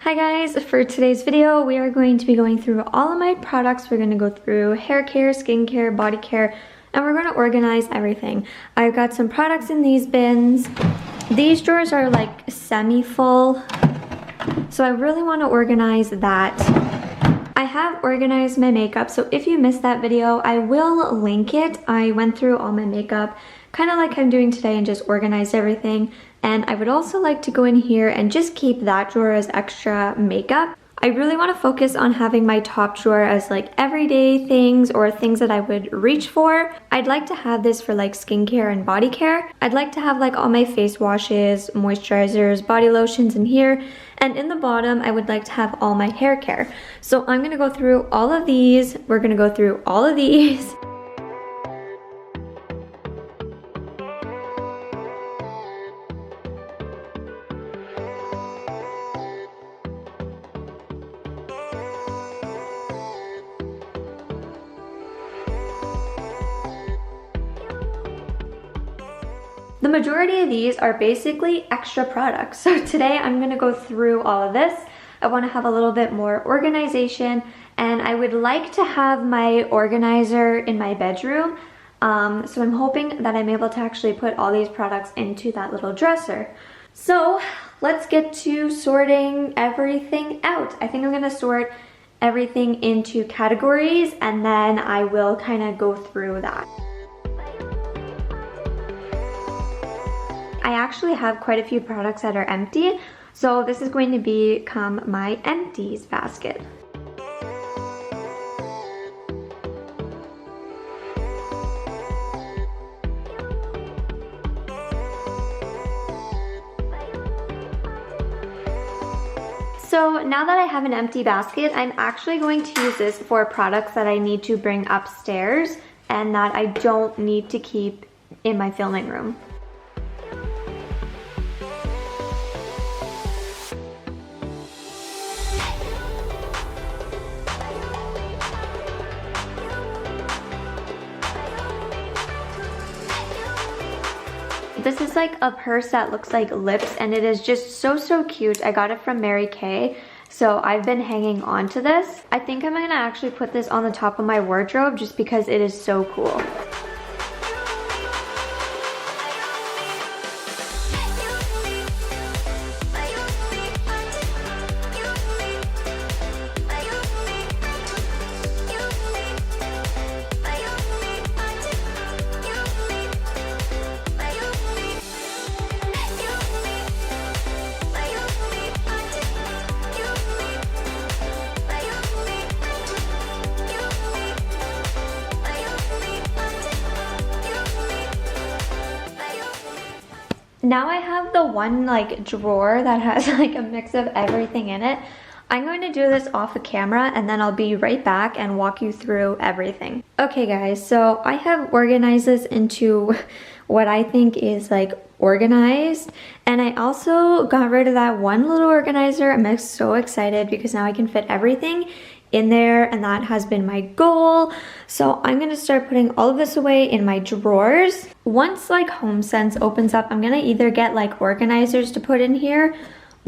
Hi guys, for today's video we are going to be going through all of my products. We're going to go through hair care, skincare, body care, and we're going to organize everything. I've got some products in these bins. These drawers are like semi-full, so I really want to organize that. I have organized my makeup, so if you missed that video, I will link it. I went through all my makeup, kind of like I'm doing today, and just organized everything. And I would also like to go in here and just keep that drawer as extra makeup. I really want to focus on having my top drawer as like everyday things or things that I would reach for. I'd like to have this for like skincare and body care. I'd like to have like all my face washes, moisturizers, body lotions in here. And in the bottom, I would like to have all my hair care. So I'm going to go through all of these. We're going to go through all of these. The majority of these are basically extra products. So today I'm going to go through all of this. I want to have a little bit more organization, and I would like to have my organizer in my bedroom. So I'm hoping that I'm able to actually put all these products into that little dresser. So let's get to sorting everything out. I think I'm going to sort everything into categories, and then I will kind of go through that. I actually have quite a few products that are empty, so this is going to become my empties basket. So now that I have an empty basket, I'm actually going to use this for products that I need to bring upstairs and that I don't need to keep in my filming room. This is like a purse that looks like lips, and it is just so cute. I got it from Mary Kay, so I've been hanging on to this. I think I'm gonna actually put this on the top of my wardrobe just because it is so cool. Now I have the one like drawer that has like a mix of everything in it. I'm going to do this off of camera and then I'll be right back and walk you through everything. Okay guys, so I have organized this into what I think is like organized, and I also got rid of that one little organizer. I'm so excited because now I can fit everything in there, and that has been my goal. So I'm gonna start putting all of this away in my drawers. Once like HomeSense opens up, I'm gonna either get like organizers to put in here,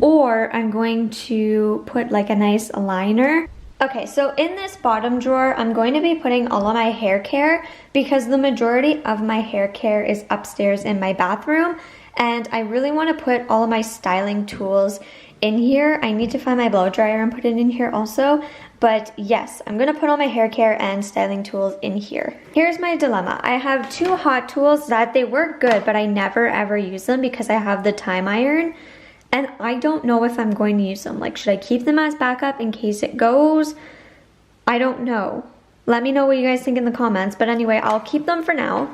or I'm going to put like a nice liner. Okay, so in this bottom drawer, I'm going to be putting all of my hair care because the majority of my hair care is upstairs in my bathroom, and I really want to put all of my styling tools in here. I need to find my blow dryer and put it in here also. But yes, I'm gonna put all my hair care and styling tools in here. Here's my dilemma. I have two hot tools that they work good, but I never ever use them because I have the time iron. And I don't know if I'm going to use them. Like, should I keep them as backup in case it goes? I don't know. Let me know what you guys think in the comments. But anyway, I'll keep them for now.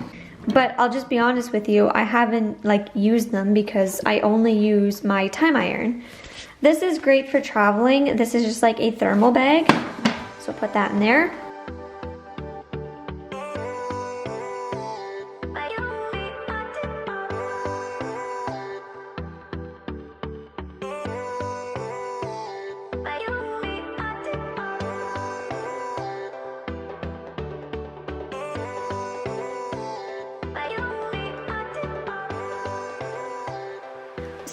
But I'll just be honest with you, I haven't like used them because I only use my time iron. This is great for traveling. This is just like a thermal bag. So put that in there.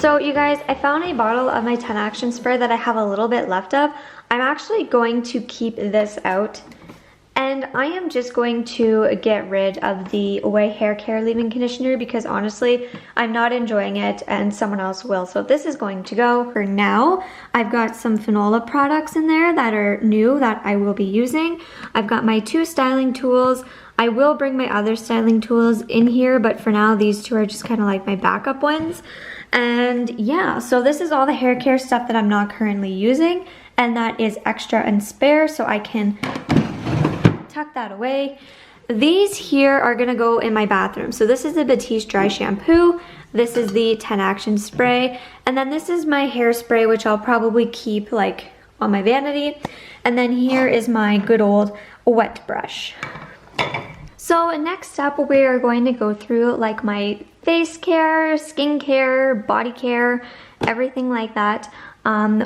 So you guys, I found a bottle of my 10 Action Spray that I have a little bit left of. I'm actually going to keep this out. And I am just going to get rid of the Ouai Hair Care Leave-In Conditioner because honestly, I'm not enjoying it and someone else will. So this is going to go for now. I've got some Fanola products in there that are new that I will be using. I've got my 2 styling tools. I will bring my other styling tools in here, but for now, these 2 are just kind of like my backup ones. And yeah, so this is all the hair care stuff that I'm not currently using, and that is extra and spare, so I can tuck that away. These here are gonna go in my bathroom. So this is the Batiste Dry Shampoo. This is the 10 Action Spray. And then this is my hairspray, which I'll probably keep like on my vanity. And then here is my good old wet brush. So next up, we are going to go through like my face care, skin care, body care, everything like that.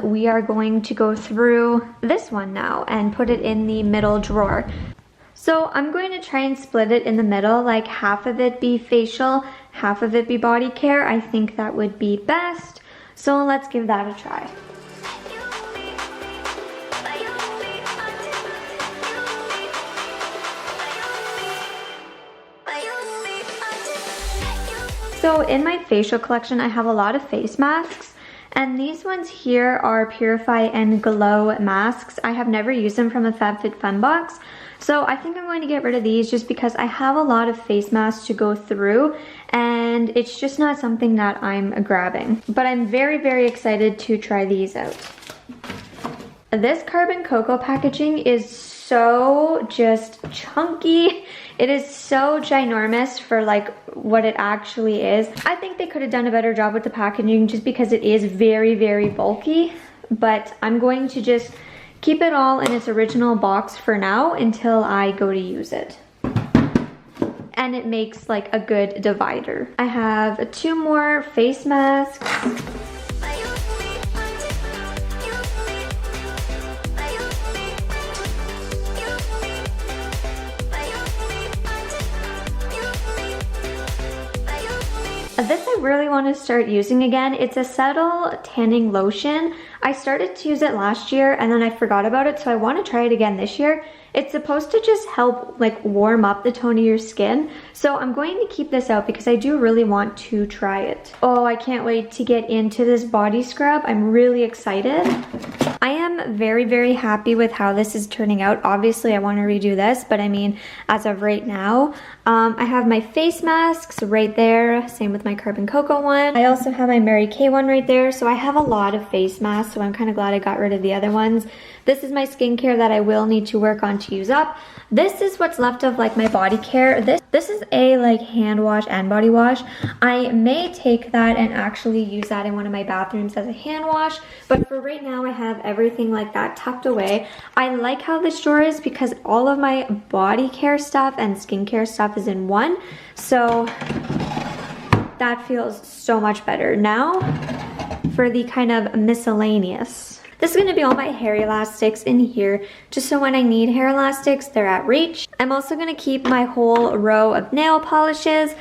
We are going to go through this one now and put it in the middle drawer. So I'm going to try and split it in the middle, like half of it be facial, half of it be body care. I think that would be best. So let's give that a try. So in my facial collection, I have a lot of face masks. And these ones here are Purify and Glow masks. I have never used them from a FabFitFun box. So I think I'm going to get rid of these just because I have a lot of face masks to go through and it's just not something that I'm grabbing. But I'm very, very excited to try these out. This Carbon Cocoa packaging is so just chunky. It is so ginormous for like what it actually is. I think they could have done a better job with the packaging just because it is very, very bulky. But I'm going to just keep it all in its original box for now until I go to use it. And it makes like a good divider. I have 2 more face masks. This I really want to start using again. It's a subtle tanning lotion. I started to use it last year and then I forgot about it, so I want to try it again this year. It's supposed to just help like warm up the tone of your skin. So I'm going to keep this out because I do really want to try it. Oh, I can't wait to get into this body scrub. I'm really excited. I am very, very happy with how this is turning out. Obviously, I want to redo this, but I mean, as of right now, I have my face masks right there. Same with my Carbon Cocoa one. I also have my Mary Kay one right there. So I have a lot of face masks, so I'm kind of glad I got rid of the other ones. This is my skincare that I will need to work on to use up. This is what's left of like my body care. This is a like hand wash and body wash. I may take that and actually use that in one of my bathrooms as a hand wash, but for right now I have everything like that tucked away. I like how this drawer is because all of my body care stuff and skincare stuff is in one, so that feels so much better. Now for the kind of miscellaneous. This is going to be all my hair elastics in here, just so when I need hair elastics, they're at reach. I'm also going to keep my whole row of nail polishes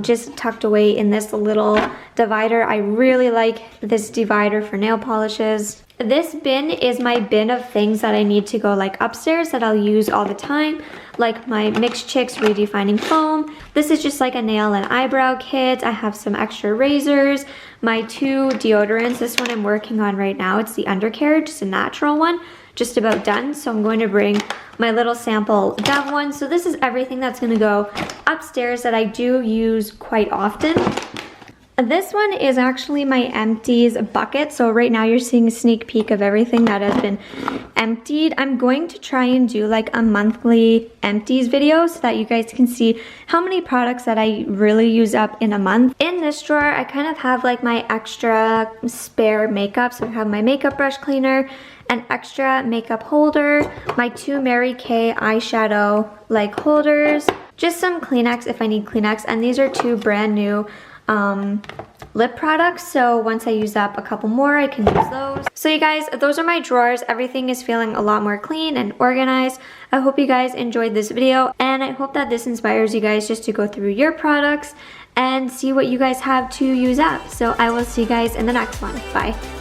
just tucked away in this little divider. I really like this divider for nail polishes. This bin is my bin of things that I need to go like upstairs that I'll use all the time, like my Mixed Chicks Redefining Foam. This is just like a nail and eyebrow kit. I have some extra razors, my 2 deodorants. This one I'm working on right now. It's the Undercarriage, it's a natural one, just about done. So I'm going to bring my little sample Dove one. So this is everything that's gonna go upstairs that I do use quite often. This one is actually my empties bucket. So right now you're seeing a sneak peek of everything that has been emptied. I'm going to try and do like a monthly empties video so that you guys can see how many products that I really use up in a month. In this drawer, I kind of have like my extra spare makeup. So I have my makeup brush cleaner, an extra makeup holder, my 2 Mary Kay eyeshadow like holders, just some Kleenex if I need Kleenex, and these are 2 brand new lip products, so once I use up a couple more I can use those. So you guys, those are my drawers. Everything is feeling a lot more clean and organized. I hope you guys enjoyed this video, and I hope that this inspires you guys just to go through your products and see what you guys have to use up. So I will see you guys in the next one. Bye.